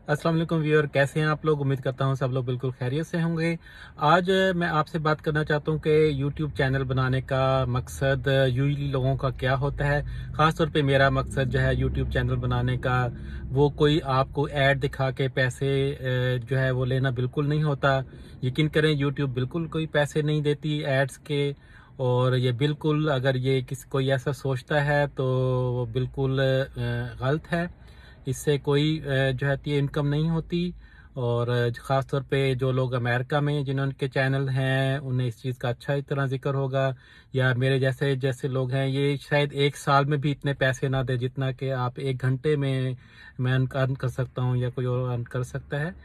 अस्सलाम वालेकुम व्यूअर, कैसे हैं आप लोग। उम्मीद करता हूं सब लोग बिल्कुल खैरियत से होंगे। आज मैं आपसे बात करना चाहता हूं कि यूट्यूब चैनल बनाने का मकसद यूजली लोगों का क्या होता है। ख़ास तौर पे मेरा मकसद जो है यूट्यूब चैनल बनाने का, वो कोई आपको ऐड दिखा के पैसे जो है वो लेना बिल्कुल नहीं होता। यकीन करें, यूट्यूब बिल्कुल कोई पैसे नहीं देती एड्स के। और ये बिल्कुल, अगर ये किसी कोई ऐसा सोचता है तो वो बिल्कुल गलत है। इससे कोई जो है ये इनकम नहीं होती। और ख़ास तौर पे जो लोग अमेरिका में जिनके चैनल हैं उन्हें इस चीज़ का अच्छा इस तरह जिक्र होगा। या मेरे जैसे जैसे लोग हैं, ये शायद एक साल में भी इतने पैसे ना दे जितना कि आप एक घंटे में मैं अर्न कर सकता हूँ या कोई और अर्न कर सकता है।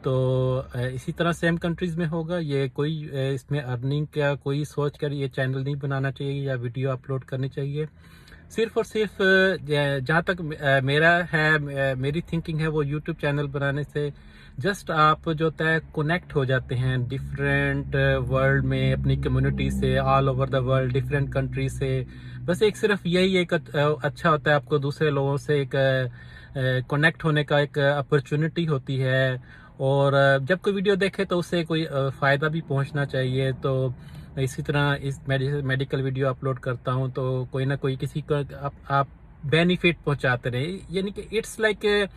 तो इसी तरह सेम कंट्रीज़ में होगा। ये कोई इसमें अर्निंग का कोई सोच कर ये चैनल नहीं बनाना चाहिए या वीडियो अपलोड करनी चाहिए। सिर्फ और सिर्फ जहाँ तक मेरा है, मेरी थिंकिंग है, वो यूट्यूब चैनल बनाने से जस्ट आप जो होता है कनेक्ट हो जाते हैं डिफरेंट वर्ल्ड में, अपनी कम्युनिटी से, all over the world, different country से। बस एक सिर्फ यही एक अच्छा होता है, आपको दूसरे लोगों से एक कनेक्ट होने का एक अपॉर्चुनिटी होती है। और जब कोई वीडियो देखे तो उससे कोई फ़ायदा भी पहुंचना चाहिए। तो इसी तरह इस मेडिकल वीडियो अपलोड करता हूं तो कोई ना कोई किसी को आप बेनिफिट पहुंचाते रहे, यानी कि इट्स लाइक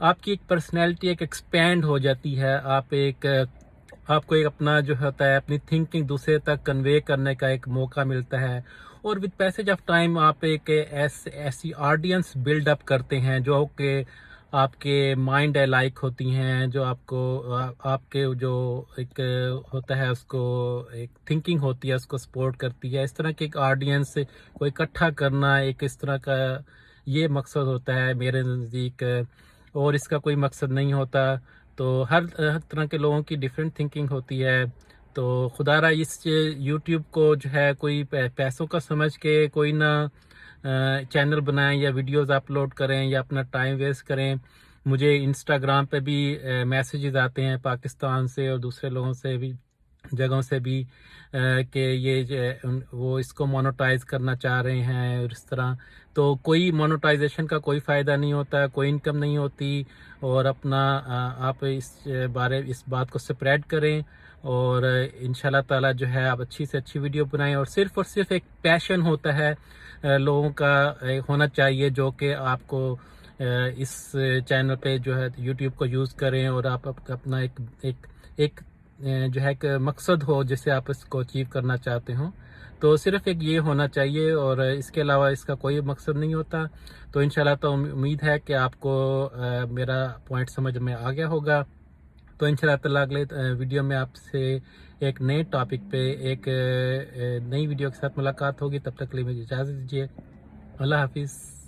आपकी एक पर्सनैलिटी एक एक्सपेंड हो जाती है। आपको एक अपना जो होता है अपनी थिंकिंग दूसरे तक कन्वे करने का एक मौका मिलता है। और विद पैसेज ऑफ टाइम आप एक ऐसी ऑडियंस बिल्डअप करते हैं जो कि आपके माइंड लाइक होती हैं, जो आपके जो एक होता है उसको एक थिंकिंग होती है, उसको सपोर्ट करती है। इस तरह की एक ऑडियंस को इकट्ठा करना, एक इस तरह का ये मकसद होता है मेरे नज़दीक। और इसका कोई मकसद नहीं होता। तो हर तरह के लोगों की डिफरेंट थिंकिंग होती है। तो खुदारा इस यूट्यूब को जो है कोई पैसों का समझ के कोई ना चैनल बनाएं या वीडियोस अपलोड करें या अपना टाइम वेस्ट करें। मुझे इंस्टाग्राम पे भी मैसेजेस आते हैं पाकिस्तान से और दूसरे लोगों से भी, जगहों से भी, कि ये वो इसको मोनेटाइज करना चाह रहे हैं और इस तरह। तो कोई मोनेटाइजेशन का कोई फ़ायदा नहीं होता, कोई इनकम नहीं होती। और अपना आप इस बात को स्प्रेड करें। और इंशाल्लाह ताला जो है आप अच्छी से अच्छी वीडियो बनाएं। और सिर्फ एक पैशन होता है लोगों का होना चाहिए, जो कि आपको इस चैनल पे जो है यूट्यूब को यूज़ करें और आप अपना एक जो है एक मकसद हो जिससे आप इसको अचीव करना चाहते हो। तो सिर्फ एक ये होना चाहिए और इसके अलावा इसका कोई मकसद नहीं होता। तो इंशाल्लाह तो उम्मीद है कि आपको मेरा पॉइंट समझ में आ गया होगा। तो इंशाल्लाह ताला अगले वीडियो में आपसे एक नए टॉपिक पे एक नई वीडियो के साथ मुलाकात होगी। तब तक के लिए मुझे इजाज़त दीजिए। अल्लाह हाफिज़।